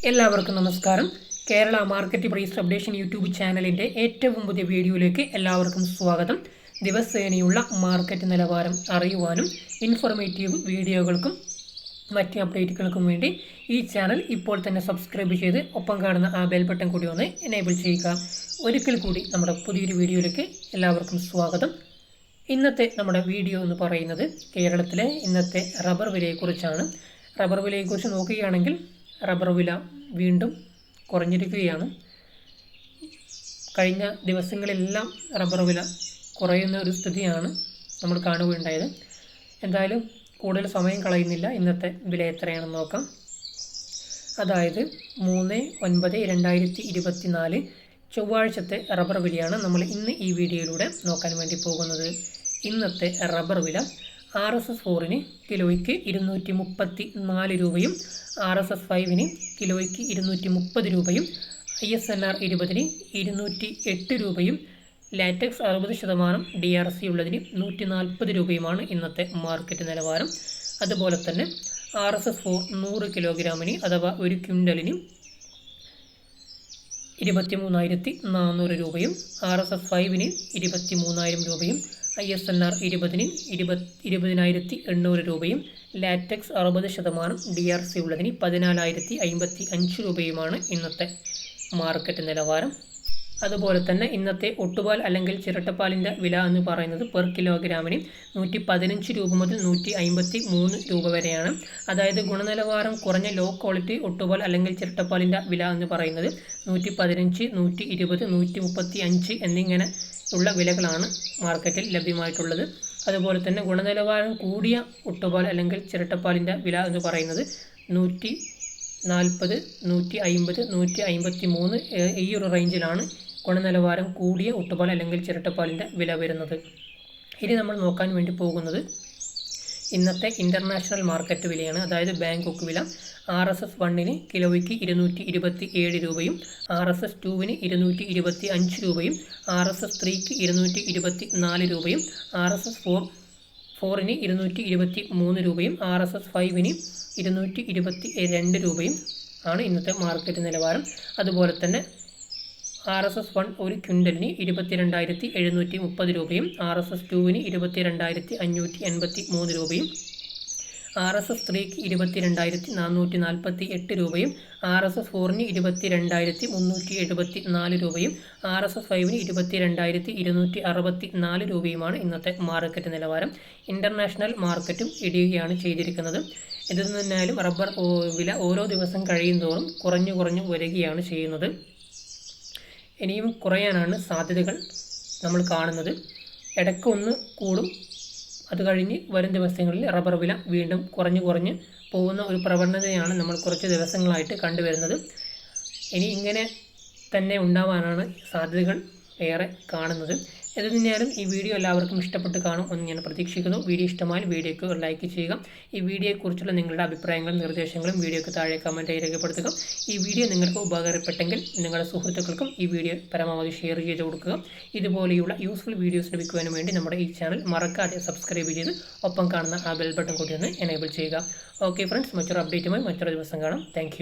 എല്ലാവർക്കും നമസ്കാരം. Kerala market price updation YouTube ചാനലിൻ്റെ ഏറ്റവും പുതിയ വീഡിയോയിലേക്ക് എല്ലാവർക്കും സ്വാഗതം. ദിവസേനയുള്ള മാർക്കറ്റ് നിലവാരം അറിയുവാനും ഇൻഫോർമേറ്റീവ് വീഡിയോകൾക്കും മറ്റ് അപ്ഡേറ്റുകൾക്കും വേണ്ടി ഈ ചാനൽ ഇപ്പോൾ തന്നെ സബ്സ്ക്രൈബ് ചെയ്ത് ഒപ്പം കാണുന്ന ആ ബെൽ ബട്ടൺ കൂടി ഒന്ന് എനേബിൾ ചെയ്യുക. ഒരിക്കൽ കൂടി നമ്മുടെ പുതിയൊരു വീഡിയോയിലേക്ക് എല്ലാവർക്കും സ്വാഗതം. ഇന്നത്തെ നമ്മുടെ വീഡിയോ എന്ന് പറയുന്നത് കേരളത്തിലെ ഇന്നത്തെ റബ്ബർ വിലയെക്കുറിച്ചാണ്. റബ്ബർ വിലയെക്കുറിച്ച് നോക്കുകയാണെങ്കിൽ റബ്ബർ വില വീണ്ടും കുറഞ്ഞിരിക്കുകയാണ്. കഴിഞ്ഞ ദിവസങ്ങളിലെല്ലാം റബ്ബർ വില കുറയുന്ന ഒരു സ്ഥിതിയാണ് നമ്മൾ കാണുകയുണ്ടായത്. എന്തായാലും കൂടുതൽ സമയം കളയുന്നില്ല, ഇന്നത്തെ വില എത്രയാണെന്ന് നോക്കാം. അതായത് 3/9/2024 ചൊവ്വാഴ്ചത്തെ റബ്ബർ വിലയാണ് നമ്മൾ ഇന്ന് ഈ വീഡിയോയിലൂടെ നോക്കാൻ വേണ്ടി പോകുന്നത്. ഇന്നത്തെ റബ്ബർ വില RSS 4 കിലോയ്ക്ക് 234 രൂപയും RSS 5 കിലോയ്ക്ക് 230 രൂപയും ISNR 20 208 രൂപയും ലാറ്റക്സ് 60% DRC ഉള്ളതിന് 140 രൂപയുമാണ് ഇന്നത്തെ മാർക്കറ്റ് നിലവാരം. അതുപോലെ തന്നെ RSS 4 100 കിലോഗ്രാമിന് അഥവാ ഒരു ക്വിൻ്റലിന് 23,400 രൂപയും RSS 5 23,000 രൂപയും ISNR 20 20,800 രൂപയും ലാറ്റക്സ് 60% DRC ഉള്ളതിന് 14,055 രൂപയുമാണ് ഇന്നത്തെ മാർക്കറ്റ് നിലവാരം. അതുപോലെ തന്നെ ഇന്നത്തെ ഒട്ടുപാൽ അല്ലെങ്കിൽ ചിരട്ടപ്പാലിൻ്റെ വില എന്ന് പറയുന്നത് പെർ കിലോഗ്രാമിന് 115 രൂപ മുതൽ 153 രൂപ വരെയാണ്. അതായത് ഗുണനിലവാരം കുറഞ്ഞ ലോ ക്വാളിറ്റി ഒട്ടുപാൽ അല്ലെങ്കിൽ ചിരട്ടപ്പാലിൻ്റെ വില എന്ന് പറയുന്നത് 115, 120, 135 എന്നിങ്ങനെ ഉള്ള വിലകളാണ് മാർക്കറ്റിൽ ലഭ്യമായിട്ടുള്ളത്. അതുപോലെ തന്നെ ഗുണനിലവാരം കൂടിയ ഒട്ടുപാൽ അല്ലെങ്കിൽ ചിരട്ടപ്പാലിൻ്റെ വില എന്ന് പറയുന്നത് 140, 150, 153 ഈ ഒരു റേഞ്ചിലാണ് ഗുണനിലവാരം കൂടിയ ഒട്ടുപാൽ അല്ലെങ്കിൽ ചിരട്ടപ്പാലിൻ്റെ വില വരുന്നത്. ഇനി നമ്മൾ നോക്കാൻ വേണ്ടി പോകുന്നത് ഇന്നത്തെ ഇൻ്റർനാഷണൽ മാർക്കറ്റ് വിലയാണ്. അതായത് ബാങ്കോക്ക് വില RSS 1 കിലോയ്ക്ക് 227 രൂപയും RSS 2 225 രൂപയും RSS 3 224 രൂപയും RSS 4 223 രൂപയും RSS 5 222 രൂപയും ആണ് ഇന്നത്തെ മാർക്കറ്റ് നിലവാരം. അതുപോലെ തന്നെ RSS 1 ഒരു ക്വിൻ്റലിന് 22,730 രൂപയും RSS 2 22,583 രൂപയും RSS 3 22,448 രൂപയും RSS 4 22,374 രൂപയും RSS 5 22,264 രൂപയുമാണ് ഇന്നത്തെ മാർക്കറ്റ് നിലവാരം. ഇൻ്റർനാഷണൽ മാർക്കറ്റും ഇടിയുകയാണ് ചെയ്തിരിക്കുന്നത്. ഇതിൽ നിന്നാലും റബ്ബർ വില ഓരോ ദിവസം കഴിയുന്തോറും കുറഞ്ഞു വരികയാണ് ചെയ്യുന്നത്. ഇനിയും കുറയാനാണ് സാധ്യതകൾ നമ്മൾ കാണുന്നത്. ഇടയ്ക്ക് ഒന്ന് കൂടും, അത് കഴിഞ്ഞ് വരും ദിവസങ്ങളിൽ റബ്ബർ വില വീണ്ടും കുറഞ്ഞു പോകുന്ന ഒരു പ്രവണതയാണ് നമ്മൾ കുറച്ച് ദിവസങ്ങളായിട്ട് കണ്ടുവരുന്നത്. ഇനി ഇങ്ങനെ തന്നെ ഉണ്ടാവാനാണ് സാധ്യതകൾ ഏറെ കാണുന്നത്. എന്തിനാലും ഈ വീഡിയോ എല്ലാവർക്കും ഇഷ്ടപ്പെട്ട് കാണും എന്ന് ഞാൻ പ്രതീക്ഷിക്കുന്നു. വീഡിയോ ഇഷ്ടമായാൽ വീഡിയോയ്ക്ക് ഒരു ലൈക്ക് ചെയ്യുക. ഈ വീഡിയോയെക്കുറിച്ചുള്ള നിങ്ങളുടെ അഭിപ്രായങ്ങളും നിർദ്ദേശങ്ങളും വീഡിയോയ്ക്ക് താഴെ കമൻറ്റായി രേഖപ്പെടുത്തുക. ഈ വീഡിയോ നിങ്ങൾക്ക് ഉപകാരപ്പെട്ടെങ്കിൽ നിങ്ങളുടെ സുഹൃത്തുക്കൾക്കും ഈ വീഡിയോ പരമാവധി ഷെയർ ചെയ്ത് കൊടുക്കുക. ഇതുപോലെയുള്ള യൂസ്ഫുൾ വീഡിയോസ് ലഭിക്കുവാനും വേണ്ടി നമ്മുടെ ഈ ചാനൽ മറക്കാതെ സബ്സ്ക്രൈബ് ചെയ്ത് ഒപ്പം കാണുന്ന ആ ബെൽ ബട്ടൺ കൂടി ഒന്ന് എനേബിൾ ചെയ്യുക. ഓക്കെ ഫ്രണ്ട്സ്, മറ്റൊരു അപ്ഡേറ്റുമായി മറ്റൊരു ദിവസം കാണാം. താങ്ക്